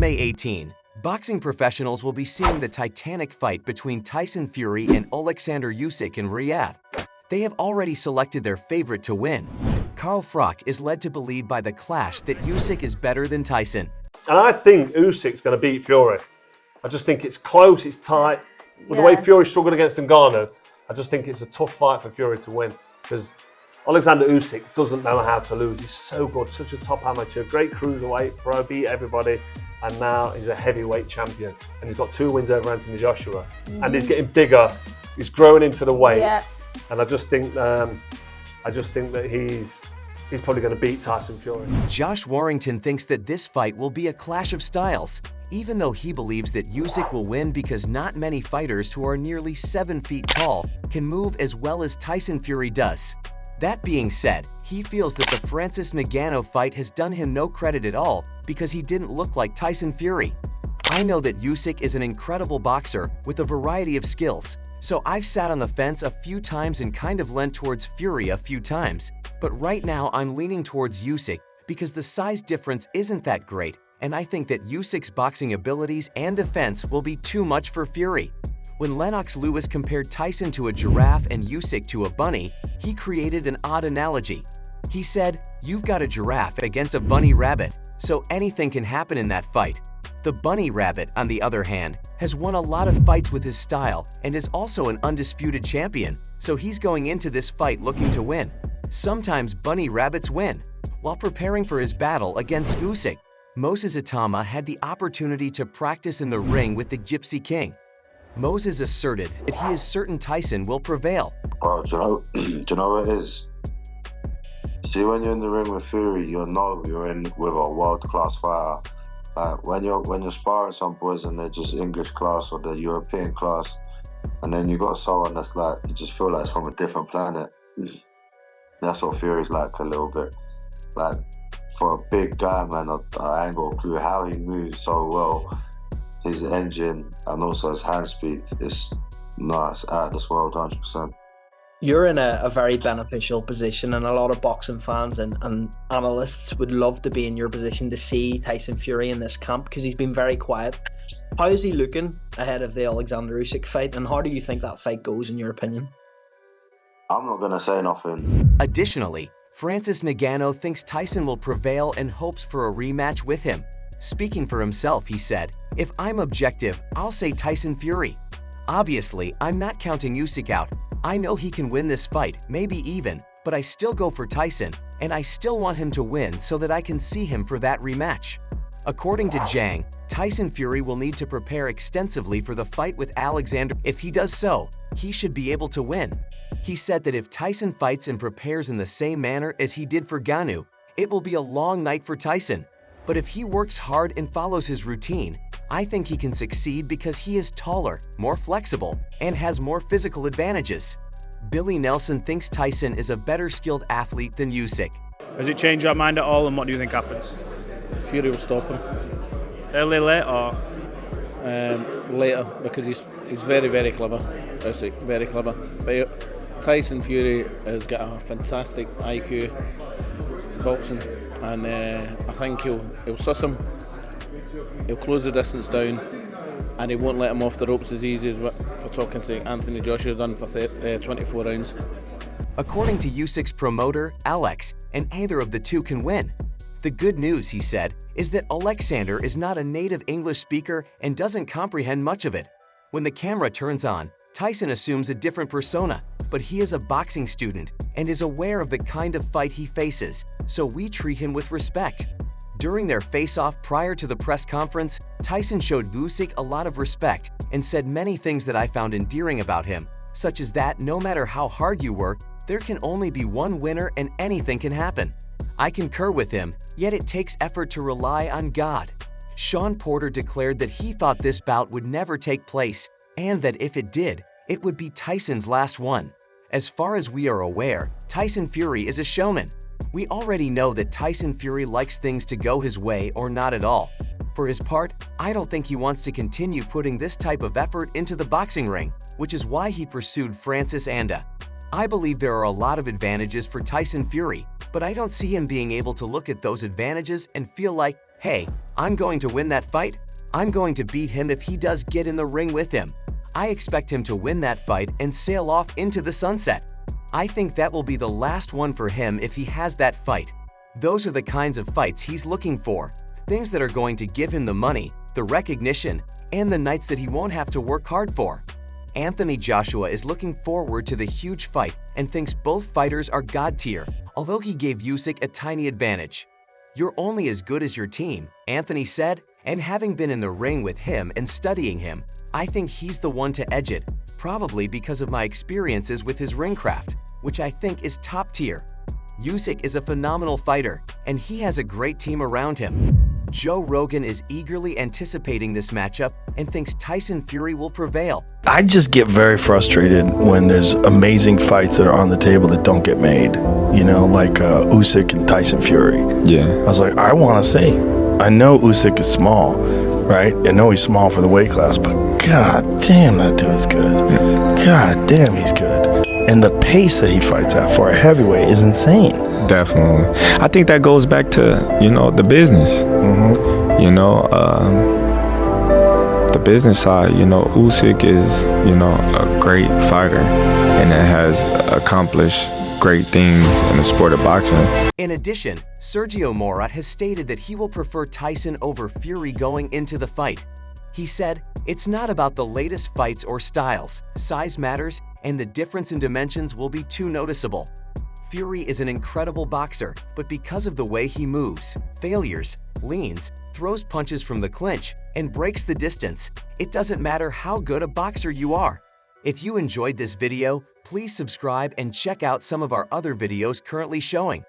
May 18, boxing professionals will be seeing the titanic fight between Tyson Fury and Oleksandr Usyk in Riyadh. They have already selected their favorite to win. Carl Frock is led to believe by the clash that Usyk is better than Tyson. And I think Usyk's going to beat Fury. I just think it's close, it's tight. With the way Fury struggled against Ngannou, I just think it's a tough fight for Fury to win. Because Oleksandr Usyk doesn't know how to lose. He's so good, such a top amateur, great cruiserweight, pro, beat everybody. And now he's a heavyweight champion. And he's got 2 wins over Anthony Joshua. And he's getting bigger. He's growing into the weight. Yeah. And I just think that he's probably going to beat Tyson Fury. Josh Warrington thinks that this fight will be a clash of styles, even though he believes that Usyk will win because not many fighters who are nearly 7 feet tall can move as well as Tyson Fury does. That being said, he feels that the Francis Ngannou fight has done him no credit at all because he didn't look like Tyson Fury. I know that Usyk is an incredible boxer with a variety of skills, so I've sat on the fence a few times and kind of leant towards Fury a few times, but right now I'm leaning towards Usyk because the size difference isn't that great, and I think that Usyk's boxing abilities and defense will be too much for Fury. When Lennox Lewis compared Tyson to a giraffe and Usyk to a bunny, he created an odd analogy. He said, "You've got a giraffe against a bunny rabbit, so anything can happen in that fight." The bunny rabbit, on the other hand, has won a lot of fights with his style and is also an undisputed champion, so he's going into this fight looking to win. Sometimes bunny rabbits win. While preparing for his battle against Usyk, Moses Itama had the opportunity to practice in the ring with the Gypsy King. Moses asserted that he is certain Tyson will prevail. Bro, do you know what it is? See, when you're in the ring with Fury, you know you're in with a world-class fighter. When you're sparring some boys and they're just English class or they're European class, and then you got someone that's like, you just feel like it's from a different planet. That's what Fury's like a little bit. Like, for a big guy, man, I ain't got a clue how he moves so well. His engine and also his hand speed is nice, out of this world, 100%. You're in a very beneficial position, and a lot of boxing fans and analysts would love to be in your position to see Tyson Fury in this camp because he's been very quiet. How is he looking ahead of the Oleksandr Usyk fight, and how do you think that fight goes in your opinion? I'm not going to say nothing. Additionally, Francis Ngannou thinks Tyson will prevail and hopes for a rematch with him. Speaking for himself, he said, "If I'm objective, I'll say Tyson Fury. Obviously, I'm not counting Usyk out. I know he can win this fight, maybe even, but I still go for Tyson, and I still want him to win so that I can see him for that rematch." According to Zhang, Tyson Fury will need to prepare extensively for the fight with Alexander. If he does so, he should be able to win. He said that if Tyson fights and prepares in the same manner as he did for Ngannou, it will be a long night for Tyson. But if he works hard and follows his routine, I think he can succeed because he is taller, more flexible, and has more physical advantages. Billy Nelson thinks Tyson is a better skilled athlete than Usyk. Has it changed your mind at all, and what do you think happens? Fury will stop him. Early, late, or? Later, because he's very, very clever. Usyk, very clever. But Tyson Fury has got a fantastic IQ boxing, and I think he'll suss him. He'll close the distance down, and he won't let him off the ropes as easy as what, for talking to Anthony Joshua done for 24 rounds. According to Usyk's promoter, Alex, and either of the two can win. The good news, he said, is that Oleksandr is not a native English speaker and doesn't comprehend much of it. When the camera turns on, Tyson assumes a different persona, but he is a boxing student and is aware of the kind of fight he faces, so we treat him with respect. During their face-off prior to the press conference, Tyson showed Usyk a lot of respect and said many things that I found endearing about him, such as that no matter how hard you work, there can only be one winner and anything can happen. I concur with him, yet it takes effort to rely on God. Sean Porter declared that he thought this bout would never take place, and that if it did, it would be Tyson's last one. As far as we are aware, Tyson Fury is a showman. We already know that Tyson Fury likes things to go his way or not at all. For his part, I don't think he wants to continue putting this type of effort into the boxing ring, which is why he pursued Francis Anda. I believe there are a lot of advantages for Tyson Fury, but I don't see him being able to look at those advantages and feel like, Hey, I'm going to win that fight. I'm going to beat him if he does get in the ring with him. I expect him to win that fight and sail off into the sunset. I think that will be the last one for him if he has that fight. Those are the kinds of fights he's looking for. Things that are going to give him the money, the recognition, and the nights that he won't have to work hard for. Anthony Joshua is looking forward to the huge fight and thinks both fighters are god tier, although he gave Usyk a tiny advantage. "You're only as good as your team," Anthony said, and having been in the ring with him and studying him, I think he's the one to edge it, probably because of my experiences with his ring craft, which I think is top tier. Usyk is a phenomenal fighter, and he has a great team around him. Joe Rogan is eagerly anticipating this matchup and thinks Tyson Fury will prevail. I just get very frustrated when there's amazing fights that are on the table that don't get made. You know, like Usyk and Tyson Fury. Yeah. I was like, I want to see. I know Usyk is small, right? I know he's small for the weight class, but god damn, that dude's good. God damn, he's good. And the pace that he fights at for a heavyweight is insane. Definitely. I think that goes back to, you know, the business. Mm-hmm. You know, the business side, you know, Usyk is, you know, a great fighter and that has accomplished great things in the sport of boxing. In addition, Sergio Morat has stated that he will prefer Tyson over Fury going into the fight. He said, "It's not about the latest fights or styles. Size matters, and the difference in dimensions will be too noticeable. Fury is an incredible boxer, but because of the way he moves, failures, leans, throws punches from the clinch, and breaks the distance, it doesn't matter how good a boxer you are." If you enjoyed this video, please subscribe and check out some of our other videos currently showing.